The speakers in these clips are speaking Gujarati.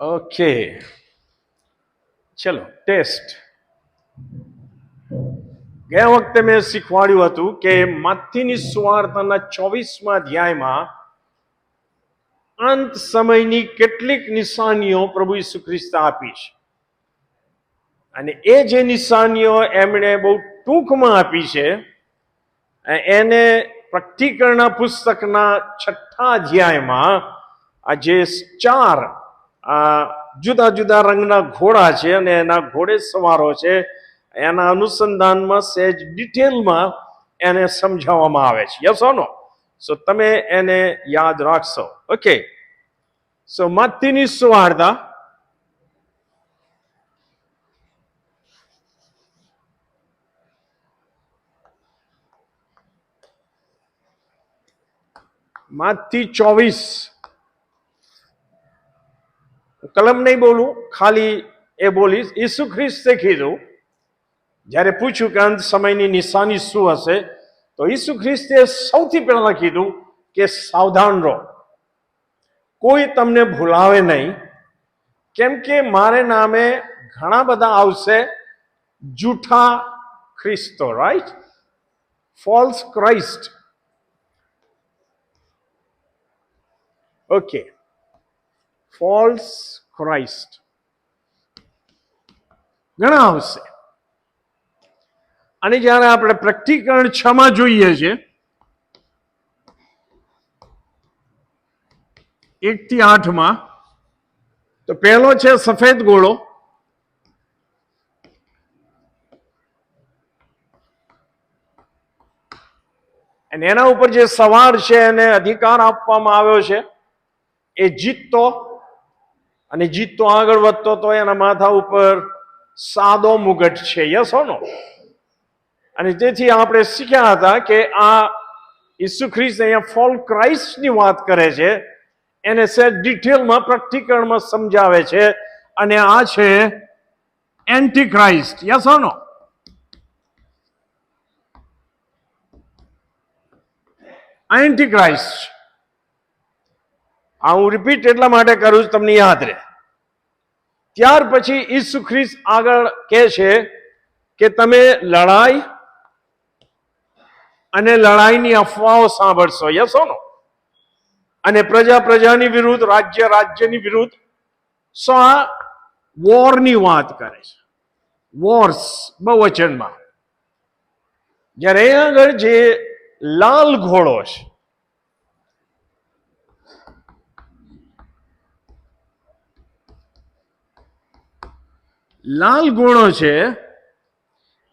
ઓકે, ચલો ટેસ્ટ. ગયા વખતે મેં શીખવાડ્યું હતું કે માથીની સુવાર્તાના 24મા અધ્યાયમાં અંત સમયની કેટલીક નિશાનીઓ પ્રભુ ઈસુ ખ્રિસ્તે આપી છે, અને એ જે નિશાનીઓ એમણે બહુ ટૂંકમાં આપી છે એને પ્રકટીકરણના પુસ્તકના 6થા અધ્યાયમાં આ જે 4 જુદા જુદા રંગના ઘોડા છે અને એના ઘોડે સવારો છે એના અનુસંધાનમાં સહેજ ડિટેલમાં એને સમજાવવામાં આવે છે. Yes or no? સો તમે એને યાદ રાખશો. ઓકે, સો મત્તીની સુવાર્તા મત્તી 24. કલમ નહીં બોલું, ખાલી એ બોલીશ. ઈસુ ખ્રિસ્તે કીધું, જ્યારે પૂછ્યું કે અંત સમયની નિશાની શું હશે, તો ઈસુ ખ્રિસ્તે સૌથી પહેલા કીધું કે સાવધાન રહો, કોઈ તમને ભૂલાવે નહીં, કેમ કે મારે નામે ઘણા બધા આવશે જૂઠા ખ્રિસ્તો, right? False Christ. Okay, false Christ ઘણા આવશે. અને જ્યારે આપણે પ્રકટીકરણ 6માં જોઈએ છે 1 થી 8માં, તો પહેલો છે સફેદ ઘોડો. અને એના ઉપર જે સવાર છે એને અધિકાર આપવામાં આવ્યો છે એ જીતતો, અને જીતતો આગળ વધતો તો એના માથા ઉપર સાદો મુગટ છે. Yes or no? અને તેથી આપણે શીખ્યા હતા કે આ ઈસુ ખ્રિસ્ત અહીંયા ફોલ ક્રાઇસ્ટની વાત કરે છે, એને સહેજ ડિટેલમાં પ્રકટીકરણમાં સમજાવે છે, અને આ છે antichrist. Yes or no? Antichrist. આ હું રિપીટ એટલા માટે કરું છું તમને યાદ રહે. ત્યાર પછી ઈસુ ખ્રિસ્ત આગળ કહે છે કે તમે લડાઈ અને લડાઈની અફવાઓ સાંભળશો. Yes or no? અને પ્રજા પ્રજાની વિરુદ્ધ, રાજ્ય રાજ્યની વિરુદ્ધ. સો આ વોરની વાત કરે છે, વોર્સ બહુવચનમાં. જ્યારે અહીં આગળ જે લાલ ઘોડો છે, લાલ ઘોડો છે,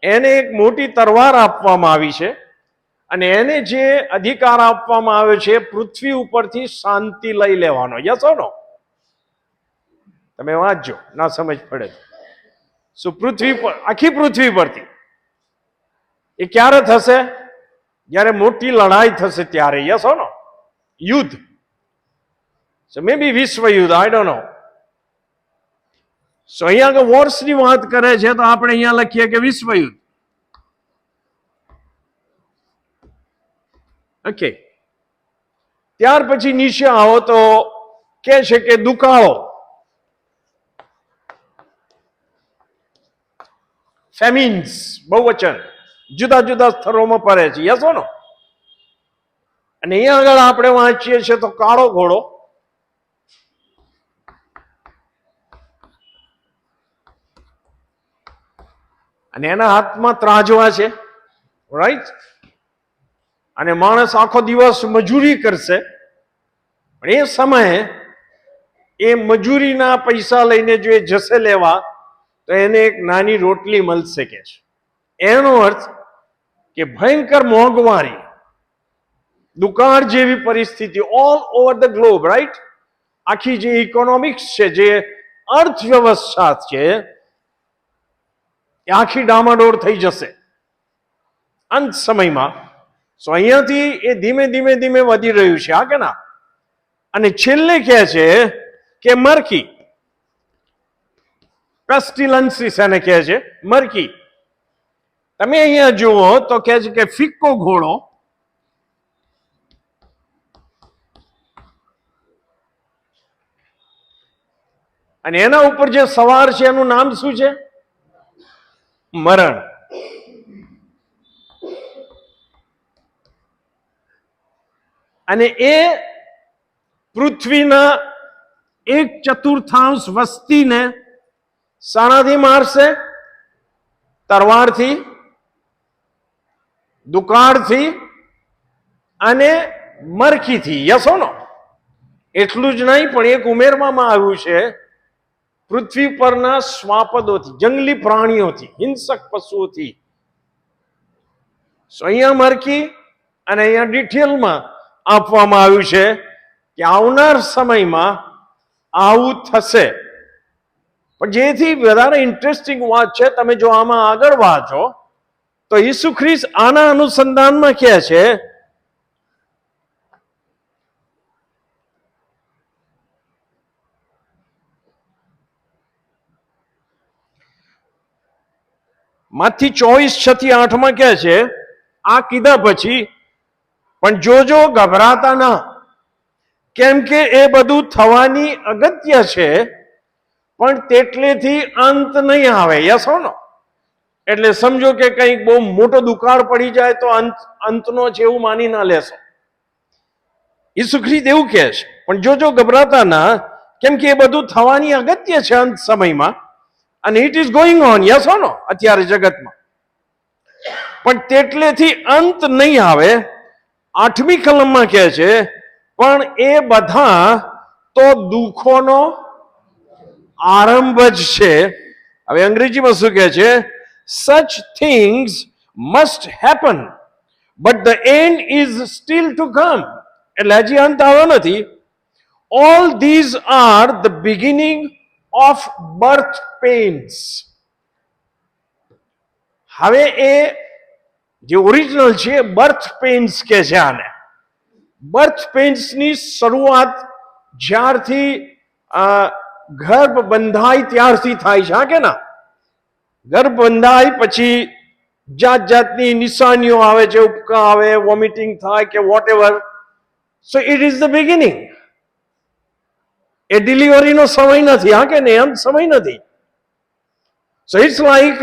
એને એક મોટી તરવાર આપવામાં આવી છે, અને એને જે અધિકાર આપવામાં આવ્યો છે પૃથ્વી ઉપરથી શાંતિ લઈ લેવાનો. યસ ઓર નો? તમે વાંચજો, ના સમજ પડે. શું પૃથ્વી પર, આખી પૃથ્વી પરથી. એ ક્યારે થશે? જ્યારે મોટી લડાઈ થશે ત્યારે. યસ ઓર નો? યુદ્ધ. સો મે બી વિશ્વ યુદ્ધ, આઈ ડોન્ટ નો. સો અહીંયા આગળ વોર્સની વાત કરે છે તો આપણે અહીંયા લખીએ કે વિશ્વ યુદ્ધ. ઓકે, ત્યાર પછી નીચે આવો તો કે છે કે દુકાળો, ફેમિન્સ બહુવચન જુદા જુદા સ્થળોમાં પડે છે. Yes or no? અને અહીંયા આગળ આપણે વાંચીએ છીએ તો કાળો ઘોડો, અને એના હાથમાં ત્રાજવા છે, રાઈટ? અને માણસ આખો દિવસ મજૂરી કરશે, પણ એ સમયે એ મજૂરીના પૈસા લઈને જો એ જશે લેવા તો એને એક નાની રોટલી મળશે કે છે. એનો અર્થ કે ભયંકર મોંઘવારી, દુકાળ જેવી પરિસ્થિતિ all over the globe, right? આખી જે ઇકોનોમિક્સ છે, જે અર્થવ્યવસ્થા છે, એ આખી ડામાડોળ થઈ જશે અંત સમયમાં. સો અહીંયાથી એ ધીમે ધીમે ધીમે વધી રહ્યું છે, હા કે ના? અને છેલ્લે કહે છે કે મરકી, પેસ્ટિલન્સિસ એને કહે છે, મરકી. તમે અહીંયા જુઓ તો કહે છે કે ફિક્કો ઘોડો, અને એના ઉપર જે સવાર છે એનું નામ શું છે? મરણ. અને એ પૃથ્વીના 1/4 વસ્તીને શાણાથી મારશે? તરવારથી, દુકાળથી અને મરકીથી. યસ ઓર નો? એટલું જ નહીં, પણ એક ઉમેરવામાં આવ્યું છે, પૃથ્વી પરના શ્વાપદોથી, જંગલી પ્રાણીઓથી, હિંસક પશુઓથી. અહીંયા મરકી અને અહીંયા ડિટેલમાં આપવામાં આવ્યું છે કે આવનાર સમયમાં આવું થશે. પણ જેથી વધારે ઇન્ટરેસ્ટિંગ વાત છે, તમે જો આમાં આગળ વાંચો તો ઈસુ ખ્રિસ્ત આના અનુસંધાનમાં કહે છે માથી 24:6-8 કહે છે, આ કીધા પછી પણ જોજો, ગભરાતા ના, કેમ કે એ બધું થવાની અગત્ય છે, પણ તેટલેથી અંત નહીં આવે. યસ ઓર નો? એટલે સમજો કે કંઈક બહુ મોટો દુકાળ પડી જાય તો અંતનો છે એવું માની ના લેશો. ઈસુ ખ્રિસ્ત એવું કહે છે, પણ જોજો, ગભરાતા ના, કેમ કે એ બધું થવાની અગત્ય છે અંત સમયમાં, અને it is going on. Yes or no? અત્યારે જગતમાં, પણ તેટલેથી અંત નહીં આવે. 8મી કલમમાં કહે છે, પણ એ બધા તો દુઃખોનો આરંભ જ છે. હવે અંગ્રેજીમાં શું કહે છે? such things must happen but the end is still to come. એટલે હજી અંત આવ્યો નથી. all these are the beginning of birth pains. હવે એ જે ઓરિજિનલ છે બર્થ પેઇન્સ કે છે આને. બર્થ પેઇન્સની શરૂઆત જ્યારથી ગર્ભ બંધાય ત્યારથી થાય છે. હા કે ના? ગર્ભ બંધાય પછી જાત જાતની નિશાનીઓ આવે છે, ઉપકા આવે, વોમિટિંગ થાય કે whatever. So it is the beginning. એ ડિલિવરીનો સમય નથી. હા કે નહીં? અંત સમય નથી. So it's like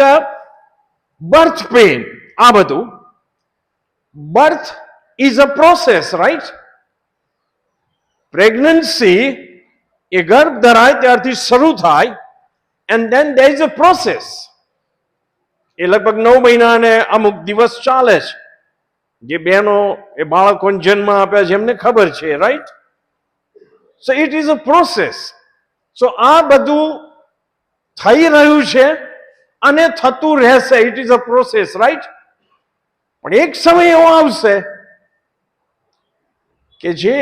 birth pain. આ બધું birth is a process, right? Pregnancy એ ગર્ભ ધરાય ત્યારથી શરૂ થાય, and then there is a process. એ લગભગ 9 મહિના અને અમુક દિવસ ચાલે છે. જે બહેનો એ બાળકોને જન્મ આપ્યા છે એમને ખબર છે, right? So it is a process. So આ બધું થઈ રહ્યું છે અને થતું રહેશે. It is a process, right? પણ એક સમય એવો આવશે કે જે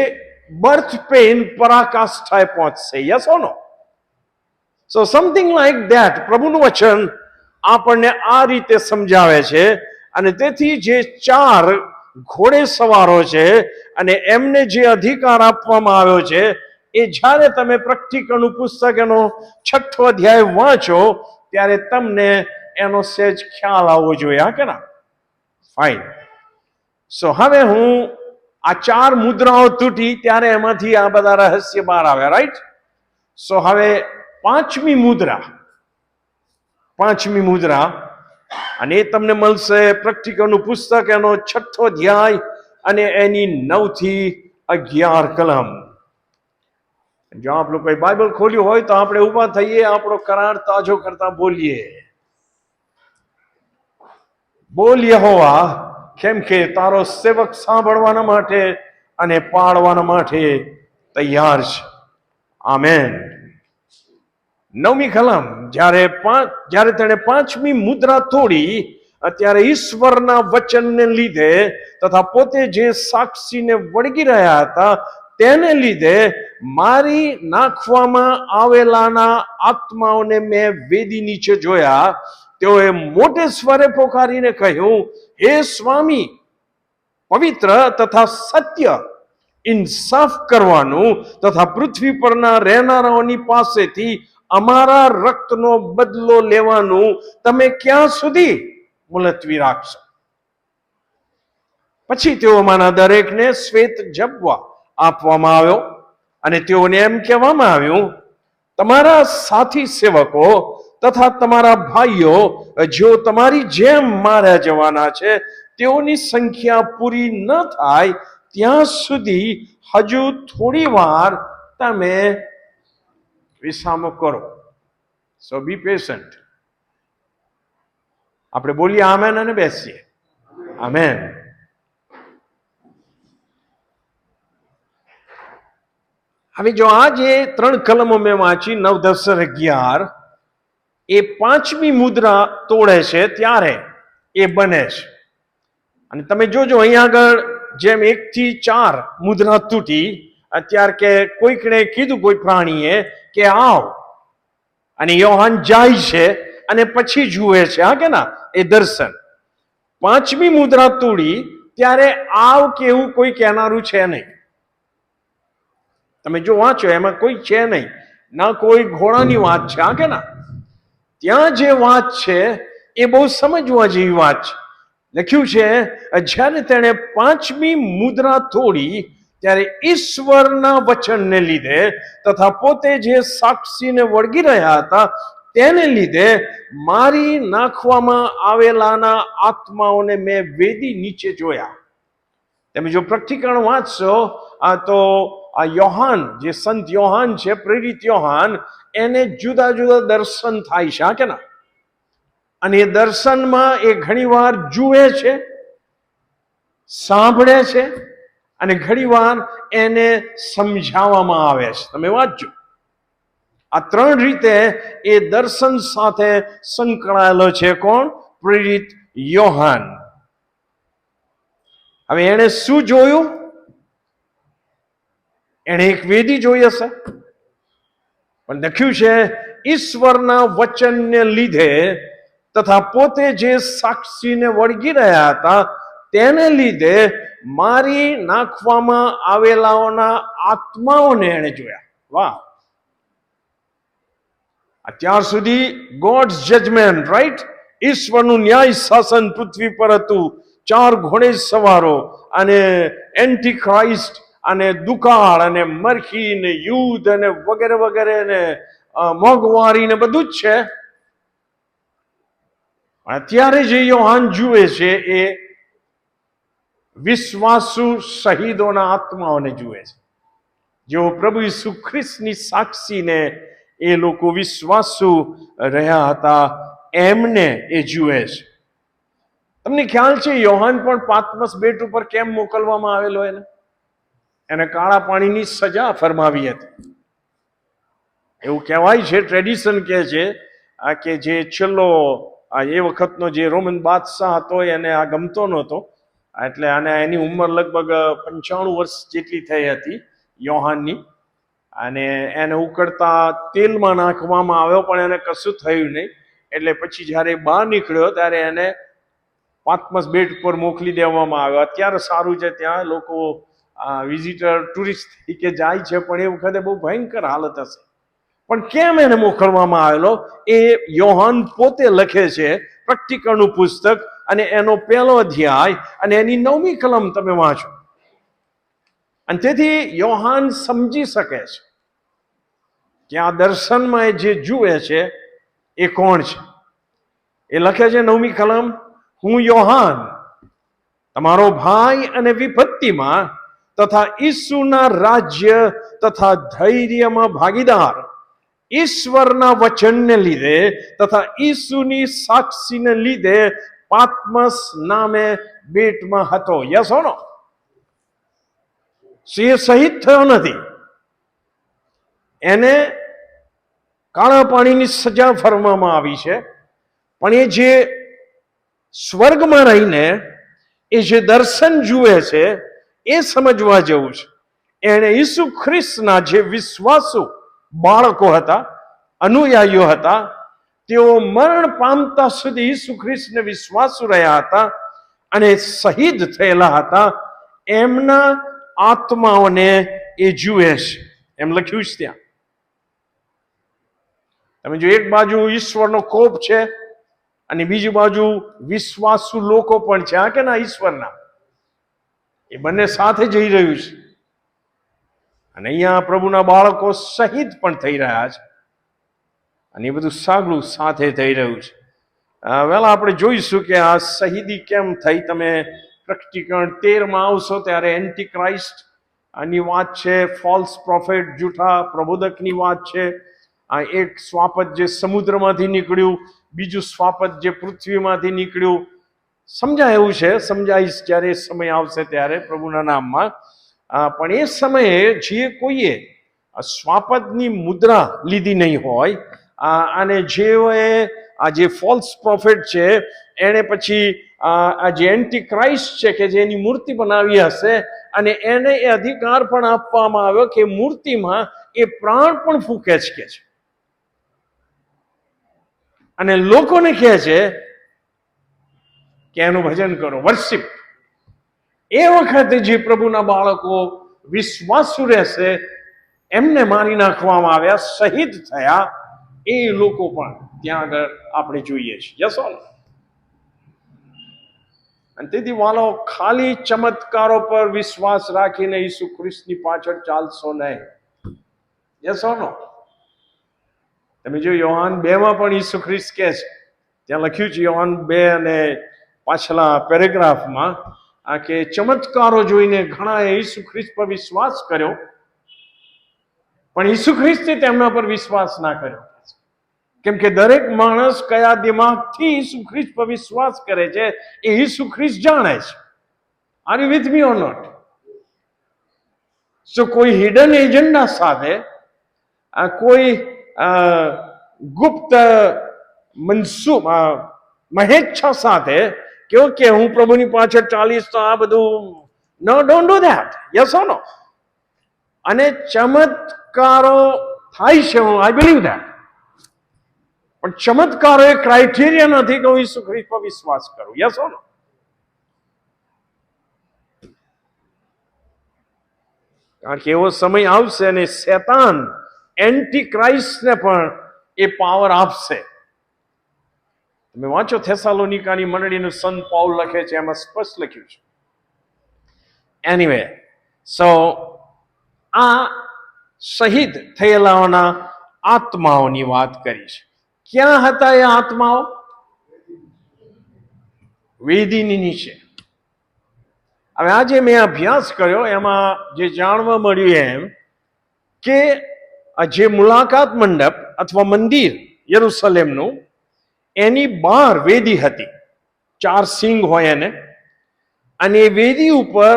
બર્થ પેઇન પરાકાષ્ઠાએ પહોંચશે. Yes or no? So something like that પ્રભુનું વચન આપણને આ રીતે સમજાવે છે. અને તેથી જે 4 ઘોડે સવારો છે અને એમને જે અધિકાર આપવામાં આવ્યો છે, એ જ્યારે તમે પ્રકટીકરણનું પુસ્તક એનો 6થો અધ્યાય વાંચો ત્યારે તમને એનો સહેજ ખ્યાલ આવવો જોઈએ. હા કે ના? ફાઇન. સો હવે હું આ 4 મુદ્રાઓ તૂટી ત્યારે એમાંથી આ બધા રહસ્ય બહાર આવ્યા, રાઈટ? સો હવે 5મી મુદ્રા, અને એ તમને મળશે પ્રકટીકરણનું પુસ્તક એનો 6થો અધ્યાય અને એની 9 થી 11 કલમ. જો આપ લોકોએ બાઇબલ ખોલ્યું હોય તો આપણે ઊભા થઈએ, આપણો કરાર તાજો કરતા બોલીએ, બોલ યહોવા, કેમ કે તારો સેવક સાંભળવાના માટે અને પાડવાના માટે તૈયાર છે. આમેન. 9મી કલમ, જ્યારે તેણે 5મી મુદ્રા તોડી, ત્યારે ઈશ્વરના વચનને લીધે તથા પોતે જે સાક્ષીને વળગી રહ્યા હતા તેને લીધે મારી નાખવામાં આવેલાના આત્માઓને મેં વેદી નીચે જોયા. તેઓએ મોટે સ્વરે પોકારીને કહ્યું, હે સ્વામી, પવિત્ર તથા સત્ય, ઇન્સાફ કરવાનું તથા પૃથ્વી પરના રહેનારાઓની પાસેથી અમારા રક્તનો બદલો લેવાનું તમે ક્યાં સુધી મુલતવી રાખશો? પછી તેઓમાંના દરેકને શ્વેત જબ્બા આપવામાં આવ્યો અને તેઓને એમ કહેવામાં આવ્યું, તમારા સાથી સેવકો તથા તમારા ભાઈઓ જેઓ તમારી જેમ માર્યા જવાના છે, તેઓની સંખ્યા પૂરી ન થાય ત્યાં સુધી હજુ થોડી વાર તમે વિસામો કરો. સો બી પેશન્ટ. આપણે બોલીએ આમેન અને બેસીએ. આમેન. હવે જો આ જે 3 કલમો મેં વાંચી 9, 10, 11, એ 5મી મુદ્રા તોડે છે ત્યારે એ બને છે. અને તમે જોજો અહીંયા આગળ જેમ 1 થી 4 મુદ્રા તૂટી, અત્યારે કે કોઈકને કીધું કોઈ પ્રાણીએ કે આવ, અને યોહાન જાય છે અને પછી જુએ છે, હા કે ના, એ દર્શન. 5મી મુદ્રા તોડી ત્યારે આવ કે એવું કોઈ કહેનારું છે નહીં. તમે જો વાંચો એમાં કોઈ છે નહીં, ના કોઈ ઘોડાની વાત છે, હા કે ના. ત્યાં જે વાત છે એ બહુ સમજવા જેવી વાત છે. લખ્યું છે જ્યારે તેણે 5મી મુદ્રા તોડી ત્યારે ઈશ્વરના વચનને લીધે તથા પોતે જે સાક્ષીને વળગી રહ્યા હતા તેને લીધે મારી નાખવામાં આવેલાના આત્માઓને મેં વેદી નીચે જોયા. તમે જો પ્રકટીકરણ વાંચશો તો આ યોહાન, જે સંત યોહાન છે, પ્રેરિત યોહાન, એને જુદા જુદા દર્શન થાય છે, હા કે ના. અને એ દર્શનમાં એ ઘણીવાર જુએ છે, સાંભળે છે, અને ઘણીવાર એને સમજાવવામાં આવે છે. તમે વાંચજો. આ 3 રીતે એ દર્શન સાથે સંકળાયેલો છે. કોણ? પ્રેરિત યોહાન. હવે એણે શું જોયું? એણે એક વેદી જોઈ હશે, પણ લખ્યું છે ઈશ્વરના વચનને લીધે તથા પોતે જે સાક્ષીને વળગી રહ્યા હતા તેને લીધે મારી નાખવામાં આવેલાઓના આત્માઓને એણે જોયા. વાહ! અત્યાર સુધી ગોડ્સ જજમેન્ટ, રાઈટ? ઈશ્વરનું ન્યાય શાસન પૃથ્વી પર હતું. 4 ઘોડે સવારો અને એન્ટી ક્રાઇસ્ટ અને દુકાળ અને મરખી ને યુદ્ધ અને વગેરે વગેરે ને મોંઘવારી ને બધું જ છે. અત્યારે જે યોહાન જુએ છે એ વિશ્વાસુ શહીદોના આત્માઓને જુએ છે, જેઓ પ્રભુ ઈસુ ખ્રિસ્તની સાક્ષીને એ લોકો વિશ્વાસુ રહ્યા હતા, એમને એ જુએ છે. તમને ખ્યાલ છે યોહાન પણ પાત્મસ બેટ ઉપર કેમ મોકલવામાં આવેલો? એને કાળા પાણીની સજા ફરમાવી હતી. એવું કહેવાય છે, ટ્રેડિશન કહે છે કે જે છેલ્લો એ વખતનો જે રોમન બાદશાહ હતો એને આ ગમતો નહોતો, એટલે આને એની ઉંમર લગભગ 95 વર્ષ જેટલી થઈ હતી યોહાનની, અને એને ઉકળતા તેલમાં નાખવામાં આવ્યો પણ એને કશું થયું નહીં. એટલે પછી જ્યારે બહાર નીકળ્યો ત્યારે એને પાત્મસ બેટ પર મોકલી દેવામાં આવ્યો. અત્યારે સારું છે, ત્યાં લોકો વિઝિટર ટુરિસ્ટ તરીકે જાય છે, પણ એ વખતે બહુ ભયંકર હાલત હશે. પણ કેમ એને મોકલવામાં આવેલો એ યોહાન પોતે લખે છે, પ્રકટીકરણનું પુસ્તક, અને એનો 1લો અધ્યાય અને એની 9મી કલમ તમે વાંચો. અને તેથી યોહાન સમજી શકે છે કે આ દર્શનમાં એ જે જુએ છે એ કોણ છે. એ લખે છે 9મી કલમ, હું યોહાન, તમારો ભાઈ અને વિપત્તિમાં તથા ઈસુના રાજ્ય તથા ધૈર્યમાં ભાગીદાર, ઈશ્વરના વચનને લીધે તથા ઈસુની સાક્ષીને લીધે પાત્મસ નામે બેટમાં હતો. યસ હો નો? એ શહીદ થયો નથી. એને કાળા પાણીની સજા ફરવામાં આવી છે, પણ એ જે સ્વર્ગમાં રહીને એ જે દર્શન જુએ છે એ સમજવા જેવું છે. એણે ઈસુ ખ્રિસ્તના જે વિશ્વાસુ બાળકો હતા, અનુયાયીઓ હતા, તેઓ મરણ પામતા સુધી ઈસુ ખ્રિસ્તને વિશ્વાસુ રહ્યા હતા અને શહીદ થયેલા હતા, એમના આત્માઓને એ જુએ છે. એમ લખ્યું છે ત્યાં. તમે જો એક બાજુ ઈશ્વરનો કોપ છે અને બીજી બાજુ વિશ્વાસુ લોકો પણ છે, હા કે ના, ઈશ્વરના, એ બંને સાથે જઈ રહ્યું છે. અને અહીંયા પ્રભુના બાળકો શહીદ પણ થઈ રહ્યા છે. અને એ બધું સાગલું સાથે થઈ રહ્યું છે. વહેલા આપણે જોઈશું કે આ શહીદી કેમ થઈ. તમે પ્રકટીકરણ 13 આવશો ત્યારે એન્ટી ક્રાઇસ્ટ આની વાત છે, ફોલ્સ પ્રોફેટ જૂઠા પ્રબોધકની વાત છે. આ એક સ્વાપત જે સમુદ્રમાંથી નીકળ્યું, બીજું સ્વાપત જે પૃથ્વીમાંથી નીકળ્યું. સમજાય એવું છે, સમજાઈશ જ્યારે સમય આવશે ત્યારે પ્રભુના નામમાં. પણ એ સમયે જે કોઈએ સ્વાપતની મુદ્રા લીધી નહીં હોય અને જેઓએ આ જે ફોલ્સ પ્રોફેટ છે એણે પછી આ જે એન્ટી ક્રાઇસ્ટ છે કે જેની મૂર્તિ બનાવી હશે અને એને એ અધિકાર પણ આપવામાં આવ્યો કે મૂર્તિમાં એ પ્રાણ પણ ફૂંકે છે અને લોકોને કહે છે કે એનું ભજન કરો, વર્શિપ. એ વખતે જે પ્રભુના બાળકો વિશ્વાસુ રહેશે એમને મારી નાખવામાં આવ્યા, શહીદ થયા, એ લોકો પણ ત્યાં આગળ આપણે જોઈએ છીએ. યસો. અને તેથી વાલો, ખાલી ચમત્કારો પર વિશ્વાસ રાખીને ઈસુ ખ્રિસ્તની પાછળ ચાલશો નહીં. યસો નો. તમે જો યોહાન 2 પણ ઈસુ ખ્રિસ્ત કહે છે, ત્યાં લખ્યું છે યોહાન 2 અને પાછલા પેરેગ્રાફમાં કે ચમત્કારો જોઈને ઘણાએ ઈસુ ખ્રિસ્ત પર વિશ્વાસ કર્યો, પણ ઈસુ ખ્રિસ્તે તેમના પર વિશ્વાસ ના કર્યો. કેમ કે દરેક માણસ કયા દિમાગથી ઈસુ ખ્રિસ્ત પર વિશ્વાસ કરે છે એ ઈસુ ખ્રિસ્ત જાણે છે. Are you with me or not? So કોઈ હિડન એજન્ડા સાથે, કોઈ ગુપ્ત મહેચ્છા સાથે કે હું પ્રભુની પાછળ ચાલીશ તો આ બધું, no, don't do that. Yes or no? અને ચમત્કારો થાય છે, આઈ બિલીવ ધેટ. પણ ચમત્કારો એ ક્રાઇટેરિયા નથી કે હું ઈસુ ખ્રિસ્ત પર વિશ્વાસ કરું. યસ ઓર નો? કારણ કે એવો સમય આવશે અને શેતાન એન્ટી ક્રાઇસ્ટને પણ એ પાવર આપશે. તમે વાંચો થેસાલોનિકાની મંડળીનું સંત પાઉલ લખે છે, એમાં સ્પષ્ટ લખ્યું છે. એનીવે, સો આ શહીદ થયેલાઓના આત્માઓની વાત કરી છે. ક્યાં હતા એ આત્માઓ? વેદીની નીચે. હવે આજે મેં અભ્યાસ કર્યો એમાં જે જાણવા મળ્યું એમ કે જે મુલાકાત મંડપ અથવા મંદિર યરુશલેમનું, એની બહાર વેદી હતી, 4 સિંગ હોય એને, અને એ વેદી ઉપર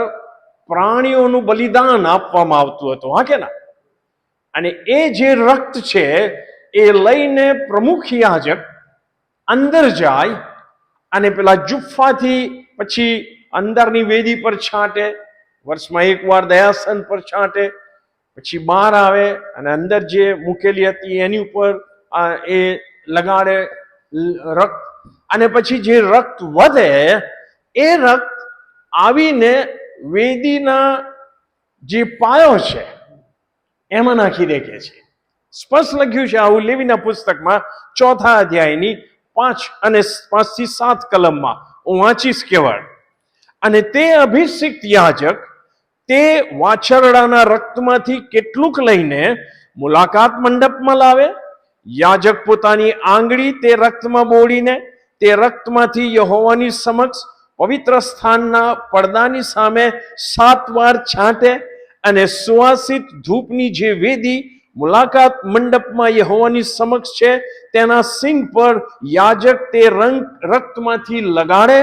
પ્રાણીઓનું બલિદાન આપવામાં આવતું હતું. હા કે ના? અને એ જે રક્ત છે એ લઈને પ્રમુખ યાજક અંદર જાય અને પેલા જુફ્ફાથી પછી અંદરની વેદી પર છાંટે, વર્ષમાં 1 વાર દયાસન પર છાંટે, પછી બહાર આવે અને અંદર જે મૂકેલી હતી એની ઉપર એ લગાડે રક્ત, અને પછી જે રક્ત વધે એ રક્ત આવીને વેદીના જે પાયો છે એમાં નાખી દે કે છે. સ્પષ્ટ લખ્યું છે આવું લેવીના પુસ્તકમાં 4થા અધ્યાયની 5 અને 5 થી 7 કલમમાં. હું વાંચીશ કેવળ. અને તે અભિષિક્ત યાજક તે વાછરડાના રક્તમાંથી કેટલુંક લઈને મુલાકાત મંડપમાં લાવે. યાજક પોતાની આંગળી તે રક્તમાં બોળીને તે રક્તમાંથી યહોવાની સમક્ષ પવિત્ર સ્થાનના પડદાની સામે 7 વાર છાંટે અને સુવાસિત ધૂપની જે વેદી મુલાકાત મંડપમાં યહોવાની સમક્ષ છે તેના સિંગ પર યાજક તે રક્તમાંથી લગાડે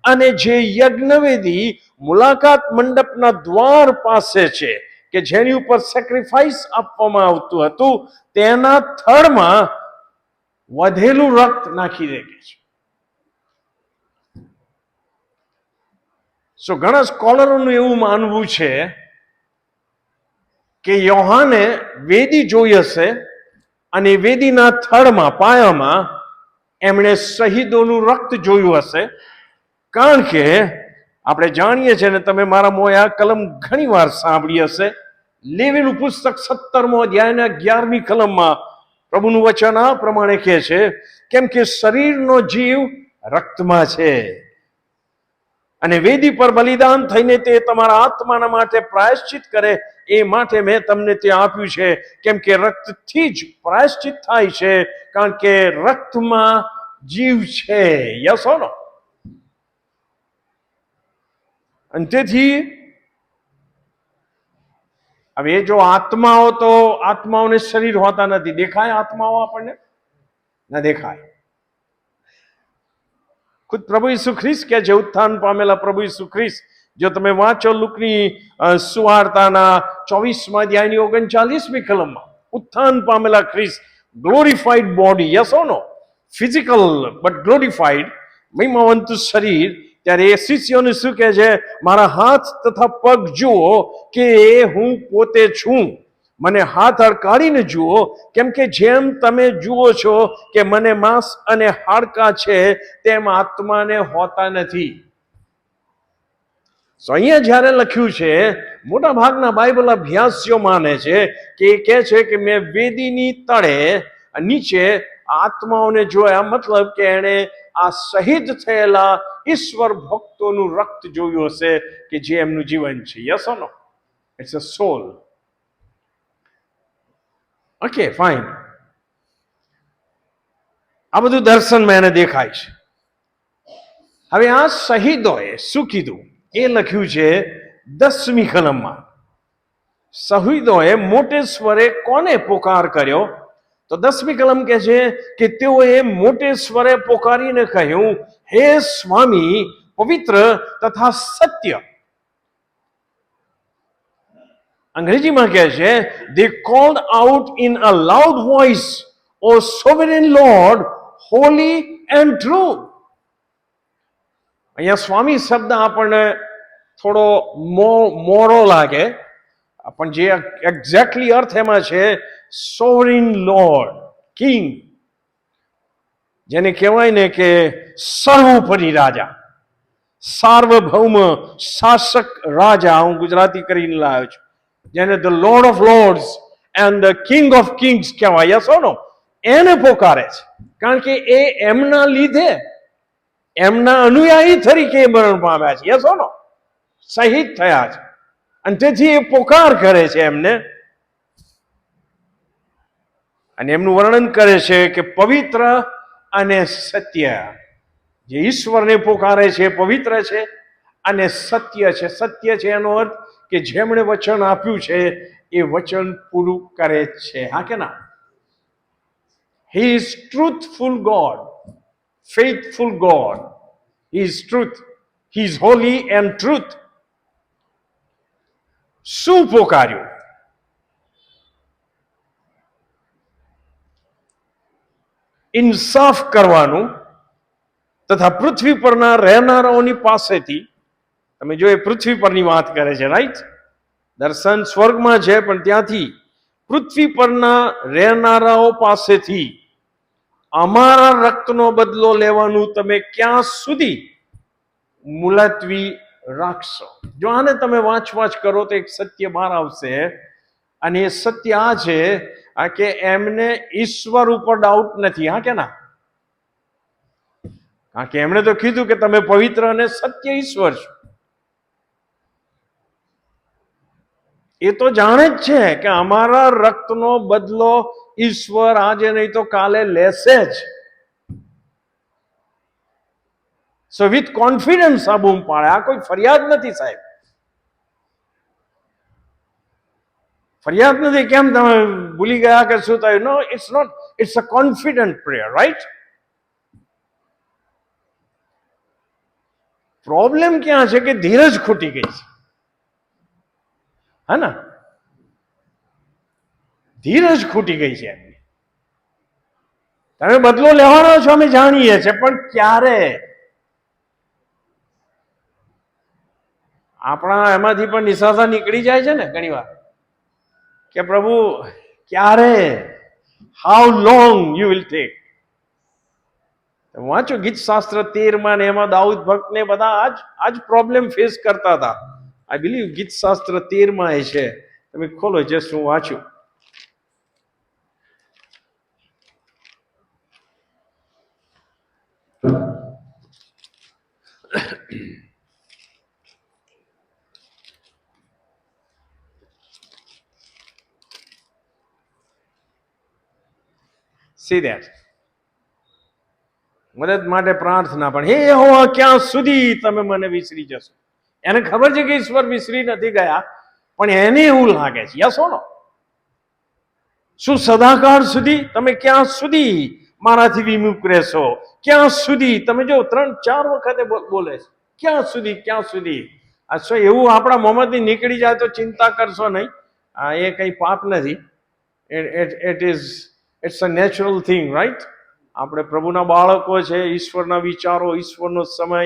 અને જે યજ્ઞવેદી મુલાકાત મંડપના દ્વાર પાસે છે કે જેની ઉપર સેક્રિફાઈસ આપવામાં આવતું હતું તેના થડમાં વધેલું રક્ત નાખી દે છે. સો ઘણા સ્કોલરોનું એવું માનવું છે કે યોહાને વેદી જોઈ હશે અને વેદીના થડમાં, પાયામાં એમણે શહીદોનું રક્ત જોયું હશે. કારણ કે આપણે જાણીએ છીએ ને, તમે મારા મોએ આ કલમ ઘણી વાર સાંભળી હશે, લેવીનું પુસ્તક 17મો અધ્યાયના 11મી કલમમાં પ્રભુનું વચન આ પ્રમાણે કહે છે, કેમ કે શરીરનો જીવ રક્તમાં છે અને વેદી પર બલિદાન થઈને તે તમારા આત્માના માટે પ્રાયશ્ચિત કરે એ માટે મેં તમને તે આપ્યું છે. કેમ કે રક્તથી જ પ્રાયશ્ચિત થાય છે, કારણ કે રક્તમાં જીવ છે. Yes or no? અને તેથી હવે જો આત્માઓ, તો આત્માઓને શરીર હોતા નથી. દેખાય આત્માઓ આપણને? ના દેખાય. ખુદ પ્રભુ ઈસુ ખ્રિસ્ત કે છે, ઉત્થાન પામેલા પ્રભુ ઈસુ ખ્રિસ્ત, જો તમે વાંચો લુકની સુવાર્તાના 24મા અધ્યાયની 39મી કલમમાં, ઉત્થાન પામેલા ખ્રિસ્ત, glorified body, yes or no? Physical but glorified, મહિમાવંત શરીર. ત્યારે એ શિષ્યોને શું કહે છે? મારા હાથ તથા પગ જુઓ કે હું પોતે છું. મને હાથ અડકાડીને જુઓ, કેમ કે જેમ તમે જુઓ છો કે મને માંસ અને હાડકાં છે, તેમ આત્માને હોતા નથી. અહીંયા જ્યારે લખ્યું છે, મોટા ભાગના બાઇબલ અભ્યાસીઓ માને છે કે એ કહે છે કે મેં વેદીની તળે નીચે આત્માઓને જોયા, મતલબ કે એણે આ શહીદ થયેલા ઈશ્વર ભક્તોનું રક્ત જોયું હશે કે જે એમનું જીવન છે. Yes or no? It's a soul. Okay, fine. આ બધું દર્શનમાં એને દેખાય છે. હવે આ શહીદોએ શું કીધું એ લખ્યું છે 10મી કલમમાં. શહીદોએ મોટે સ્વરે કોને પોકાર કર્યો? તો 10મી કલમ કહે છે કે તેઓએ મોટે સ્વરે પોકારીને કહ્યું, હે સ્વામી, પવિત્ર તથા સત્ય. અંગ્રેજીમાં કહે છે, they called out in a loud voice, O sovereign Lord, holy and true. અહીંયા સ્વામી શબ્દ આપણને થોડો મોરો લાગે, પણ જે એક્ઝેક્ટલી અર્થ એમાં છે સોવરિન લોર્ડ, કિંગ, જેને કહેવાય ને કે સર્વોપરી રાજા, સાર્વભૌમ શાસક રાજા. હું ગુજરાતી કરીને લાવ્યો છું, જેને the lord of lords and the king of Kings કહેવાય. યસ ઓર નો? એને પોકારે છે, કારણ કે એ એમના લીધે, એમના અનુયાયી તરીકે મરણ પામ્યા છે. યસ ઓર નો? શહીદ થયા છે, અને તેથી એ પોકાર કરે છે એમને, અને એમનું વર્ણન કરે છે કે પવિત્ર અને સત્ય. જે ઈશ્વરને પોકારે છે પવિત્ર છે અને સત્ય છે. સત્ય છે એનો અર્થ કે જેમણે વચન આપ્યું છે એ વચન પૂરું કરે છે. હા કે ના? He is truthful God, faithful God. He is truth. He is holy and truth. શું પોકાર્યું? ઇન્સાફ કરવાનું તથા પૃથ્વી પરના રહેનારાઓની પાસેથી. તમે જો એ પૃથ્વી પરની વાત કરે છે, રાઈટ? દર્શન સ્વર્ગમાં છે, પણ ત્યાંથી પૃથ્વી પરના રહેનારાઓ પાસેથી અમારા રક્તનો બદલો લેવાનું તમે ક્યાં સુધી મુલતવી રાખશો? જો આને તમે વાંચ કરો તો એક સત્ય બહાર આવશે, અને એ સત્ય આ છે કે એમને ઈશ્વર ઉપર ડાઉટ નથી. હા કે ના? કારણ કે એમણે તો કીધું કે તમે પવિત્ર અને સત્ય ઈશ્વર છો. એ તો જાણે જ છે કે અમારા રક્તનો બદલો ઈશ્વર આજે નહીં તો કાલે લેશે જ. સો વિથ કોન્ફિડન્સ આ બૂમ પાડે. આ કોઈ ફરિયાદ નથી સાહેબ, ફરિયાદ નથી. કેમ તમે ભૂલી ગયા કે શું થયું? No, it's not. It's a confident prayer, right? Problem ક્યાં છે કે ધીરજ ખૂટી ગઈ છે. હા ને? ધીરજ ખૂટી ગઈ છે એમની. તમે બદલો લેવાનો છો અમે જાણીએ છીએ, પણ ક્યારે? આપણા એમાંથી પણ નિશાસા નીકળી જાય છે ને ઘણી વાર, કે પ્રભુ ક્યારે? How long you will take? વાંચો ગીત શાસ્ત્ર 13માં ને એમાં દાઉદ ભક્ત ને બધા આજ પ્રોબ્લેમ ફેસ કરતા હતા. આઈ બિલીવ ગીત શાસ્ત્ર 13માં એ છે. તમે ખોલો, જસ્ટ હું વાંચું. C that. મદદ માટે પ્રાર્થના પણ, હે યહોવા ક્યાં સુધી તમે મને વિસરી જશો? એને ખબર છે કે ઈશ્વર વિસરી નથી ગયા, પણ એને એવું લાગે છે. યસ ઓર નો? શું સદાકાળ સુધી તમે ક્યાં સુધી મારાથી વિમુખ રહેશો? ક્યાં સુધી? તમે જો 3-4 વખતે બોલે છે, ક્યાં સુધી, ક્યાં સુધી. આ એવું આપણા મોંમાંથી નીકળી જાય તો ચિંતા કરશો નહીં. એ કંઈ પાપ નથી. It's a natural thing, right? આપણે પ્રભુના બાળકો છે. ઈશ્વરના વિચારો, ઈશ્વરનો સમય,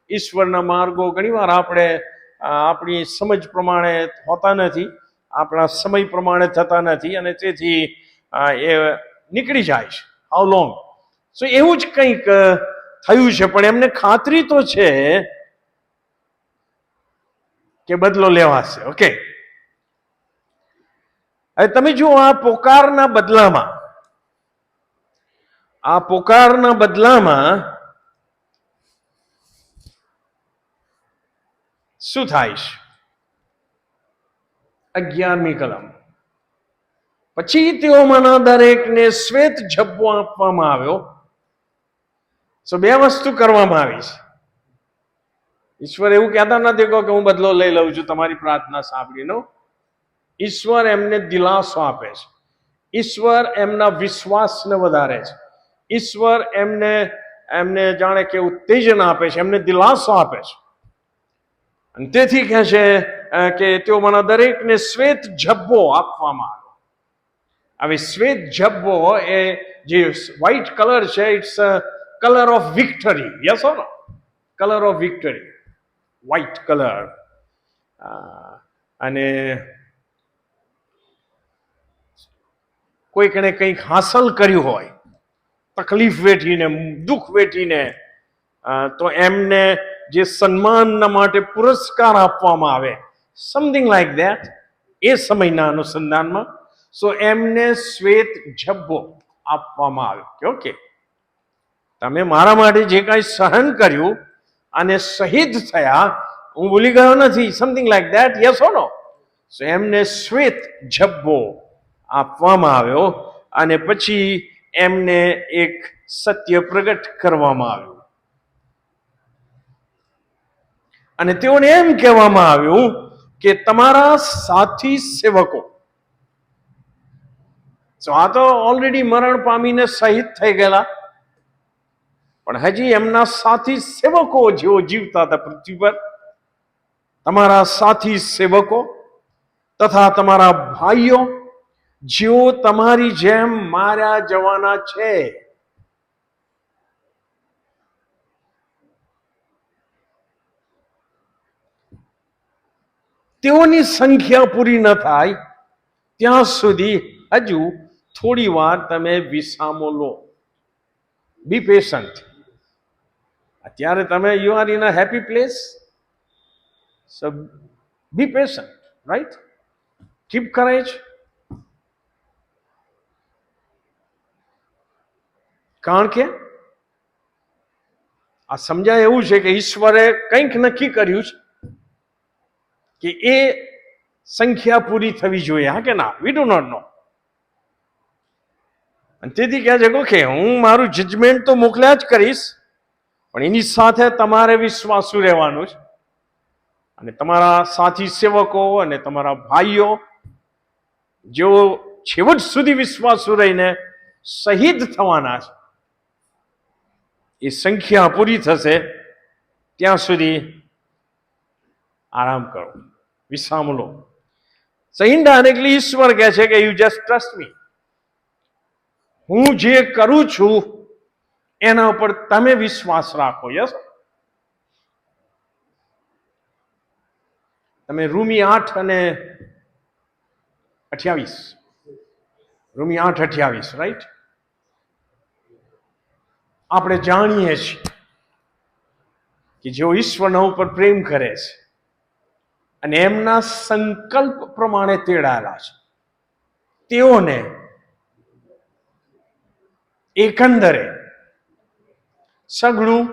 ઈશ્વરના માર્ગો ઘણીવાર આપણે આપણી સમજ પ્રમાણે હોતા નથી, આપણા સમય પ્રમાણે થતા નથી, અને તેથી એ નીકળી જાય છે. How long? સો એવું જ કંઈક થયું છે, પણ એમને ખાતરી તો છે કે બદલો લેવાશે. ઓકે, હવે તમે જુઓ, આ પોકારના બદલામાં શું થાય છે? 11મી કલમ. પછી તેઓમાંના દરેકને શ્વેત ઝબ્બો આપવામાં આવ્યો. સો 2 વસ્તુ કરવામાં આવી છે. ઈશ્વર એવું કહેતા નથી કે હું બદલો લઈ લઉં છું તમારી પ્રાર્થના સાંભળીનો. ઈશ્વર એમને દિલાસો આપે છે. ઈશ્વર એમના વિશ્વાસને વધારે છે. ઈશ્વર એમને જાણે કે ઉત્તેજન આપે છે, એમને દિલાસો આપે છે. અને તેથી કહે છે કે તેઓમાંના દરેકને શ્વેત ઝબ્બો આપવામાં આવ્યો. હવે શ્વેત ઝબ્બો એ જે વ્હાઇટ કલર છે, it's colour of victory. Yes or no? Colour of victory, white colour. અને કોઈકને કંઈક હાંસલ કર્યું હોય, તકલીફ વેઠીને, દુઃખ વેઠીને, તો એમને જે સન્માનના માટે પુરસ્કાર આપવામાં આવે, સમથિંગ લાઈક ધેટ, એ સમયના અનુસંધાનમાં. સો એમને શ્વેત ઝબ્બો આપવામાં આવ્યો. ઓકે, તમે મારા માટે જે કાંઈ સહન કર્યું અને શહીદ થયા, હું ભૂલી ગયો નથી, something like that. Yes or no? So એમને શ્વેત ઝબ્બો આપવામાં આવ્યો, અને પછી એમને એક સત્ય પ્રગટ કરવામાં આવ્યું, અને તેઓને એમ કહેવામાં આવ્યું કે તમારા સાથી સેવકો. આ તો ઓલરેડી મરણ પામીને શહીદ થઈ ગયેલા, પણ હજી એમના સાથી સેવકો જેઓ જીવતા હતા પૃથ્વી પર, તમારા સાથી સેવકો તથા તમારા ભાઈઓ જેઓ તમારી જેમ માર્યા જવાના છે. તેઓની સંખ્યા પૂરી ન થાય ત્યાં સુધી હજુ થોડી વાર તમે વિસામો લો. બી પેશન્ટ. અત્યારે તમે you are in a happy place, so be patient, right? Keep courage. કારણ કે આ સમજાય એવું છે કે ઈશ્વરે કંઈક નક્કી કર્યું છે કે એ સંખ્યા પૂરી થવી જોઈએ. હા કે ના? We do not know. અને તેથી કહે છે કે હું મારું જજમેન્ટ તો મોકલ્યા જ કરીશ, પણ એની સાથે તમારે વિશ્વાસુ રહેવાનું છે. અને તમારા સાથી સેવકો અને તમારા ભાઈઓ જેઓ છેવટ સુધી વિશ્વાસુ રહીને શહીદ થવાના છે, એ સંખ્યા પૂરી થશે ત્યાં સુધી આરામ કરો, વિશ્રામ લો. સો ઇનડાયરેક્ટલી ઈશ્વર કહે છે કે યુ જસ્ટ ટ્રસ્ટ મી. હું જે કરું છું એના ઉપર તમે વિશ્વાસ રાખો. યસ? તમે રૂમી 8:28, રૂમી 8:28, રાઈટ? આપણે જાણીએ છીએ કે જેઓ ઈશ્વરના ઉપર પ્રેમ કરે છે અને એમના સંકલ્પ પ્રમાણે તેડાયેલા છે, તેઓને એકંદરે સઘળું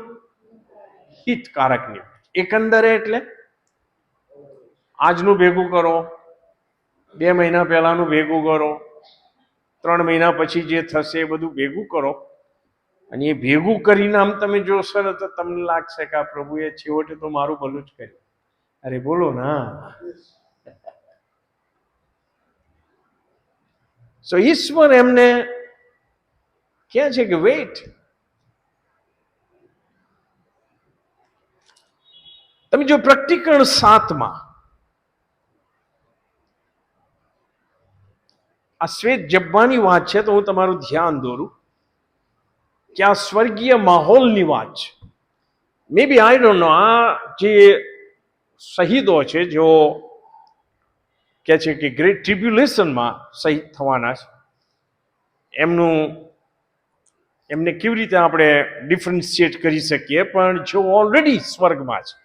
હિતકારક નીવડે. એકંદરે એટલે આજનું ભેગું કરો, 2 મહિના પહેલાનું ભેગું કરો, 3 મહિના પછી જે થશે એ બધું ભેગું કરો, અને એ ભેગું કરીને આમ તમે જોશો ને તો તમને લાગશે કે આ પ્રભુએ છેવટે તો મારું ભલું જ કર્યું. અરે બોલો ના. સો ઈશ્વર એમને કહે છે કે વેઇટ. તમે જો પ્રકટીકરણ 7 આ શ્વેત જબ્બાની વાત છે, તો હું તમારું ધ્યાન દોરું કે આ સ્વર્ગીય માહોલની વાત છે. મે બી આઈ ડોન્ટ નો, આ જે શહીદો છે જેઓ કે છે કે ગ્રેટ ટ્રિબ્યુલેશનમાં શહીદ થવાના છે, એમને કેવી રીતે આપણે ડિફરન્શિએટ કરી શકીએ, પણ જો ઓલરેડી સ્વર્ગમાં છે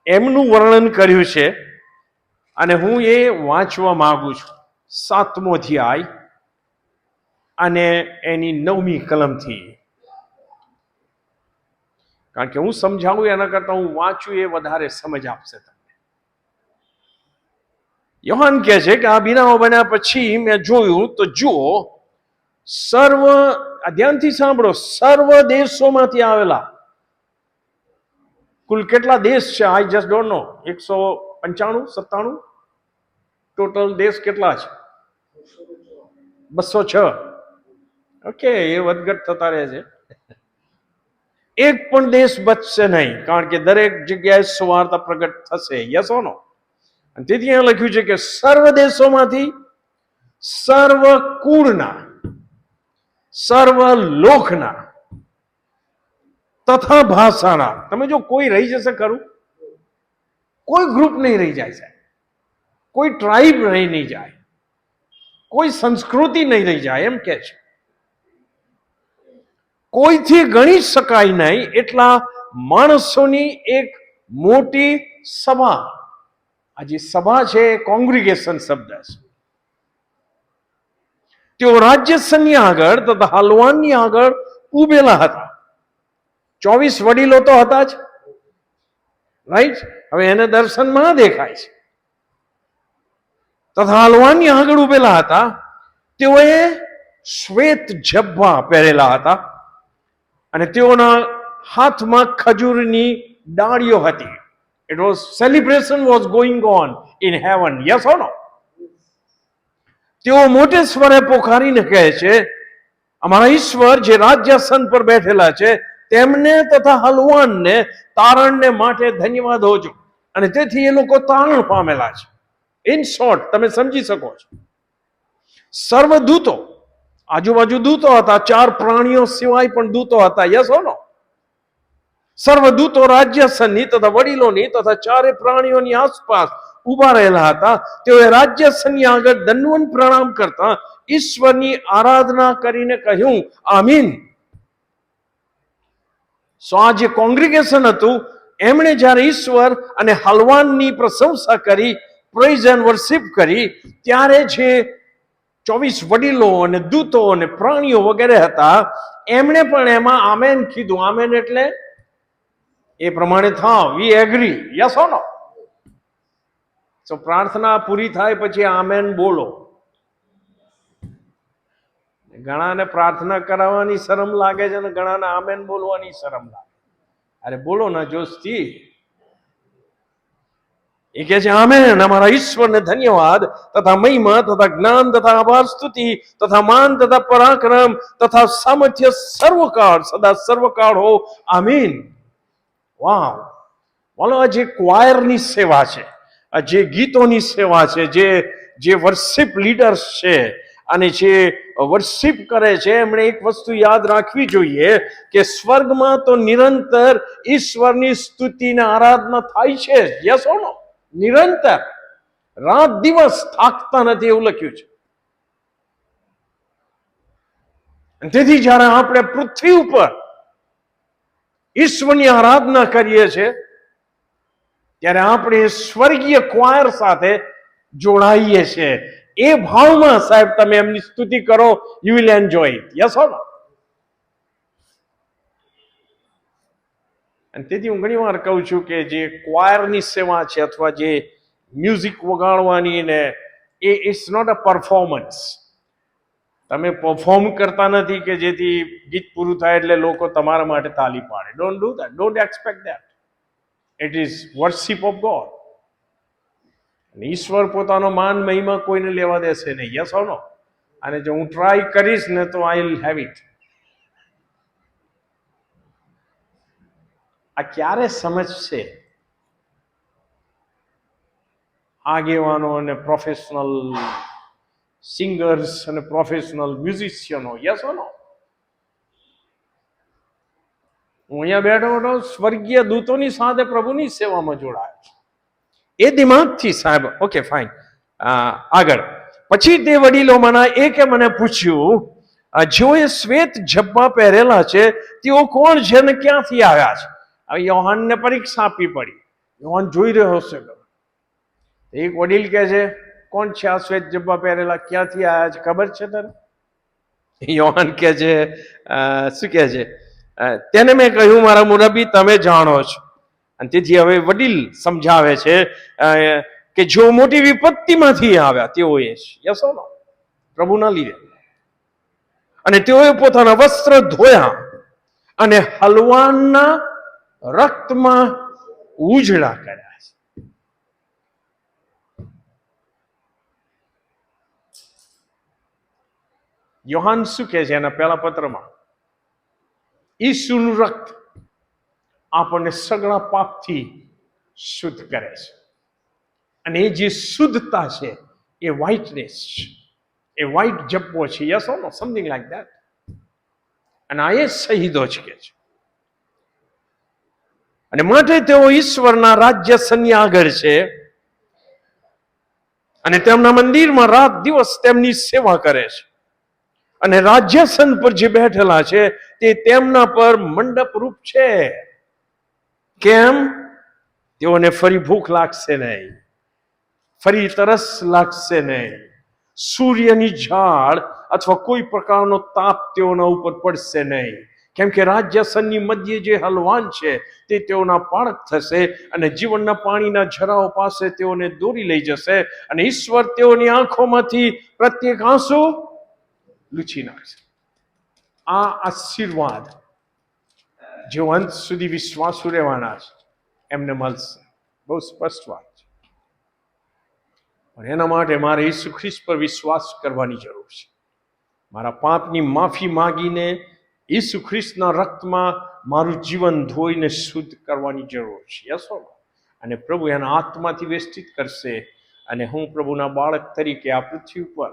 એમનું વર્ણન કર્યું છે. અને હું એ વાંચવા માંગુ છું 7મો અધ્યાય અને એની 9મી કલમથી, કારણ કે હું સમજાવું એના કરતા હું વાંચું એ વધારે સમજ આપશે તમને. યોહાન કહે છે કે આ બનાવો બન્યા પછી મેં જોયું તો જુઓ, ધ્યાનથી સાંભળો, સર્વ દેશોમાંથી આવેલા. કુલ કેટલા દેશ છે I just don't know, 195 97 total દેશ કેટલા છે? 206. ઓકે, એ વધઘટ થતા રહે છે. એક પણ દેશ બચશે નહીં, કારણ કે દરેક જગ્યાએ સુવાર્તા પ્રગટ થશે. Yes or no? અને તેથી અહીંયા લખ્યું છે કે સર્વ દેશોમાંથી, સર્વ કુળના, સર્વ લોકના તથા ભાષાના. તમે જો કોઈ રહી જશે ખરું? કોઈ ગ્રુપ નહીં રહી જાય સાહેબ, કોઈ ટ્રાઇબ રહી નહીં જાય, કોઈ સંસ્કૃતિ નહીં રહી જાય. એમ કે છે કોઈથી ગણી શકાય નહીં એટલા માણસોની એક મોટી સભા. આ જે સભા છે એ કોંગ્રીગેશન શબ્દ છે. તેઓ રાજ્યસની આગળ તથા હલવાનની આગળ ઉભેલા હતા. 24 વડીલો તો હતા જ, રાઈટ? હવે એને દર્શનમાં દેખાય છે. તથા હલવાનની આગળ ઉભેલા હતા. તેઓએ શ્વેત જબ્બા પહેરેલા હતા અને તેઓના હાથમાં ખજૂરની ડાળીઓ હતી. It was celebration was going on in heaven. Yes or no? તેઓ મોટે સ્વરે પોકારીને કહે છે, અમારા ઈશ્વર જે રાજ્યાસન પર બેઠેલા છે તેમને તથા હલવાનને તારણને માટે ધન્યવાદ હોજો. અને તેથી એ લોકો તારણ પામેલા છે. ઇન શોર્ટ, તમે સમજી શકો છો, સર્વદૂતો, આજુબાજુ દૂતો હતા, 4 પ્રાણીઓ સિવાય પણ દૂતો હતા. યસ ઓર નો? સર્વદૂતો રાજ્યાસનની તથા વડીલોની તથા 4 પ્રાણીઓની આસપાસ ઉભા રહેલા હતા. તેઓએ રાજ્યાસનની આગળ દંડવત પ્રણામ કરતા ઈશ્વરની આરાધના કરીને કહ્યું, આમીન. સો આ જે કોંગ્રીગેશન હતું, એમણે જ્યારે ઈશ્વર અને હલવાનની પ્રશંસા કરી, પ્રેઝ એન્ડ વર્શિપ કરી, ત્યારે જે 24 વડીલો અને દૂતો અને પ્રાણીઓ વગેરે હતા, એમણે પણ એમાં આમેન કીધું. આમેન એટલે એ પ્રમાણે થાવ, વી એગ્રી. યસ ઓર નો? તો પ્રાર્થના પૂરી થાય પછી આમેન બોલો. ઘણાને પ્રાર્થના કરાવવાની શરમ લાગે છે અને ઘણાને આમેન બોલવાની શરમ લાગે. અરે બોલો ના જોશથી. એ કહે છે આમેન, અમારા ઈશ્વરને ધન્યવાદ તથા મહિમા તથા જ્ઞાન તથા આભાર સ્તુતિ તથા માન તથા પરાક્રમ તથા સામર્થ્ય સર્વકાળ સદા સર્વકાળ હો. આમીન. વાવ! બોલો, આ જે ક્વાયરની સેવા છે, આ જે ગીતોની સેવા છે, જે વર્શિપ લીડર્સ છે અને જે વર્શિપ કરે છે, એમણે એક વસ્તુ યાદ રાખવી જોઈએ કે સ્વર્ગમાં તો નિરંતર ઈશ્વરની સ્તુતિને આરાધના થાય છે. યસ ઓર નો? નિરંતર, રાત દિવસ થાકતા નથી, એવું લખ્યું છે. તેથી જ્યારે આપણે પૃથ્વી ઉપર ઈશ્વરની આરાધના કરીએ છીએ, ત્યારે આપણે સ્વર્ગીય ક્વાયર સાથે જોડાઈએ છીએ. એ ભાવમાં સાહેબ તમે એમની સ્તુતિ કરો, you will enjoy it. Yes or no? અને તેથી હું ઘણી વાર કહું છું કે જે ક્વાયરની સેવા છે અથવા જે મ્યુઝિક વગાડવાની ને એ ઇટ્સ નોટ અ પરફોર્મન્સ. તમે પરફોર્મ કરતા નથી કે જેથી ગીત પૂરું થાય એટલે લોકો તમારા માટે તાલી પાડે. Don't do that. Don't expect that. It is worship of God. ઈશ્વર પોતાનો માન મહિમા કોઈને લેવા દેશે નહીં. Yes or no? અને જો હું ટ્રાય કરીશ ને તો આઈ વિલ હેવ ઇટ. આ ક્યારે સમજશે આગેવાનો અને પ્રોફેશનલ સિંગર્સ અને પ્રોફેશનલ મ્યુઝિશિયનો? યસ ઓર નો? હું અહીંયા બેઠો બેઠો સ્વર્ગીય દૂતોની સાથે પ્રભુની સેવામાં જોડાયો છું. એ દિમાગથી સાહેબ. Okay fine. આગળ પછી તે વડીલોમાંના એકે મને પૂછ્યું, જેઓએ શ્વેત જબ્બા પહેરેલા છે તેઓ કોણ છે અને ક્યાંથી આવ્યા છે? હવે યોહાનને પરીક્ષા આપવી પડી. યોહાન જોઈ રહ્યો છે. એક વડીલ કહે છે, કોણ છે આ શ્વેત જબ્બા પહેરેલા, ક્યાંથી આવ્યા છે, ખબર છે તને? યોહાન કહે છે, શું કહે છે? તેને મેં કહ્યું, મારા મુરબ્બી તમે જાણો છો. અને તેથી હવે વડીલ સમજાવે છે કે જો મોટી વિપત્તિમાંથી આવ્યા તેઓ એ છે. યસ ઓર નો? પ્રભુના લીધે. અને તેઓએ પોતાના વસ્ત્ર ધોયા અને હલવાનના રક્તમાં ઉજળા કર્યા છે. યોહાન શું કહે છે એના પહેલા પત્રમાં? ઈસુનું રક્ત આપણને સગળા પાપથી શુદ્ધ કરે છે. અને એ જે શુદ્ધતા છે એ વ્હાઇટનેસ છે, એ વ્હાઇટ જબ્બો છે. Yes or no? Something like that. અને આ એ શહીદો જ કે છે. અને માટે તેઓ ઈશ્વરના રાજ્ય સન્ની આગળ છે અને તેમના મંદિરમાં રાત દિવસ તેમની સેવા કરે છે. અને રાજ્યસન પર જે બેઠેલા છે તે તેમના પર મંડપ રૂપ છે. કેમ? તેઓને ફરી ભૂખ લાગશે નહીં, ફરી તરસ લાગશે નહીં, સૂર્યની ઝાળ અથવા કોઈ પ્રકારનો તાપ તેઓના ઉપર પડશે નહીં. કેમ કે રાજ્યસનની મધ્યે જે હલવાન છે તે તેઓના પાળક થશે અને જીવનના પાણીના ઝરાઓ પાસે તેઓને દોરી લઈ જશે. અને ઈશ્વર તેઓની આંખોમાંથી પ્રત્યેક આંસુ લૂછી નાખશે. આ આશીર્વાદ જેઓ અંત સુધી વિશ્વાસુ રહેવાના છે એમને મળશે. બહુ સ્પષ્ટ વાત છે. પણ એના માટે મારે ઈસુ ખ્રિસ્ત પર વિશ્વાસ કરવાની જરૂર છે. મારા પાપની માફી માંગીને ઈસુ ખ્રિસ્તના રક્તમાં મારું જીવન ધોઈને શુદ્ધ કરવાની જરૂર છે. Yes or no? અને પ્રભુ એના આત્માથી વેષ્ટિત કરશે અને હું પ્રભુના બાળક તરીકે આ પૃથ્વી ઉપર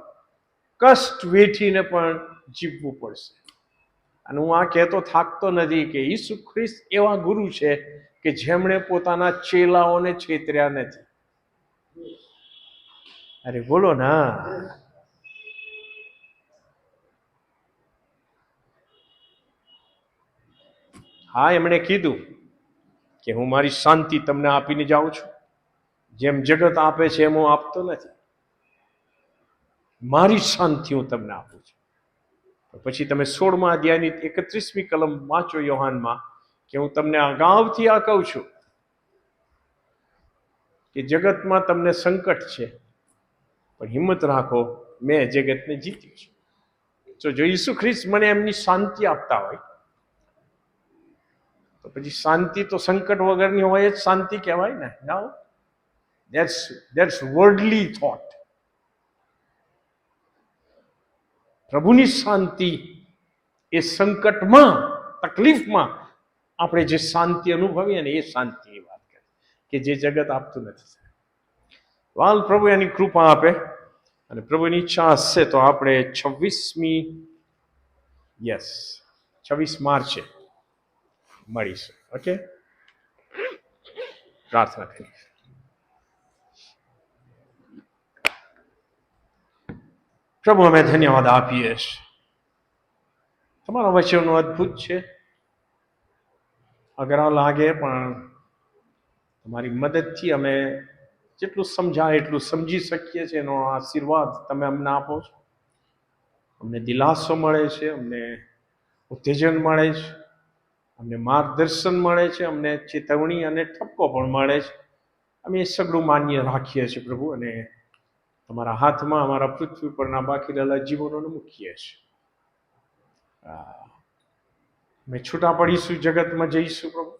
કષ્ટ વેઠીને પણ જીવવું પડશે. અને હું આ કહેતો થાકતો નથી કે ઈસુ ખ્રિસ્ત એવા ગુરુ છે કે જેમણે પોતાના ચેલાઓને છેતર્યા નથી. અરે બોલો ના. હા, એમણે કીધું કે હું મારી શાંતિ તમને આપીને જાઉં છું, જેમ જગત આપે છે એમ હું આપતો નથી. મારી શાંતિ હું તમને આપું છું. પછી તમે 16મા અધ્યાયની 31મી કલમ વાંચો યોહાનમાં, કે હું તમને અગાઉથી આ કહું છું કે જગતમાં તમને સંકટ છે, પણ હિંમત રાખો, મેં જગતને જીત્યું છે. તો જો ઈસુ ખ્રિસ્ત મને એમની શાંતિ આપતા હોય તો પછી શાંતિ તો સંકટ વગરની હોય જ શાંતિ કહેવાય ને. નાઉ ધેટ્સ વર્લ્ડલી થોટ. પ્રભુની શાંતિ એ સંકટમાં, તકલીફમાં આપણે જે શાંતિ અનુભવીએ ને એ શાંતિની વાત કરે કે જે જગત આપતું નથી. વાલ પ્રભુ એની કૃપા આપે અને પ્રભુની ઈચ્છા હશે તો આપણે 26 માર્ચે મળીશું. ઓકે, પ્રાર્થના કરીએ. પ્રભુ, અમે ધન્યવાદ આપીએ છીએ. તમારા વચનો અદ્ભુત છે. અઘરા લાગે પણ તમારી મદદથી અમે જેટલું સમજાય એટલું સમજી શકીએ છીએ. એનો આશીર્વાદ તમે અમને આપો છો. અમને દિલાસો મળે છે, અમને ઉત્તેજન મળે છે, અમને માર્ગદર્શન મળે છે, અમને ચેતવણી અને ઠપકો પણ મળે છે. અમે એ સગળું માન્ય રાખીએ છીએ પ્રભુ. અને તમારા હાથમાં અમારા પૃથ્વી પરના બાકી રહેલા જીવનોને મૂકીએ છીએ. અમે છૂટા પડીશું, જગતમાં જઈશું પ્રભુ.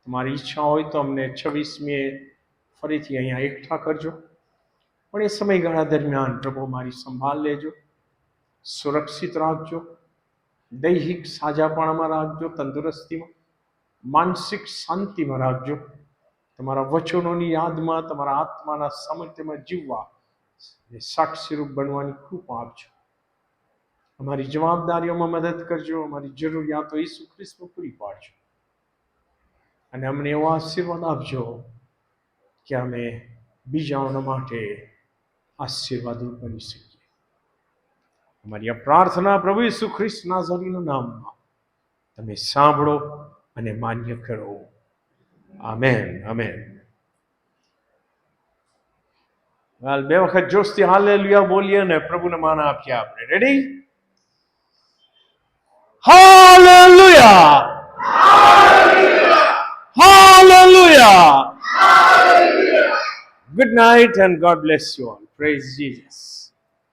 તમારી ઈચ્છા હોય તો અમને 26મીએ ફરીથી અહીંયા એકઠા કરજો. પણ એ સમયગાળા દરમિયાન પ્રભુ મારી સંભાળ લેજો, સુરક્ષિત રાખજો, દૈહિક સાજાપણામાં રાખજો, તંદુરસ્તીમાં, માનસિક શાંતિમાં રાખજો. તમારા વચનોની યાદમાં, તમારા આત્માના સામર્થ્યમાં જીવવા અને સાક્ષીરૂપ બનવાની કૃપા આપજો. અમારી જવાબદારીઓમાં મદદ કરજો, અમારી જરૂરિયાતો ઈસુ ખ્રિસ્તમાં પૂરી પાડજો અને અમને એવો આશીર્વાદ આપજો કે અમે બીજાઓના માટે આશીર્વાદ બની શકીએ. અમારી આ પ્રાર્થના પ્રભુ ઈસુ ખ્રિસ્ત નાઝરીના નામમાં તમે સાંભળો અને માન્ય કરો. Amen, amen. બે વખત જોશથી હાલેલુયા બોલીએ ને પ્રભુને માન આપીએ આપણે. Ready? Hallelujah! Hallelujah! Good night and God bless you all. Praise Jesus.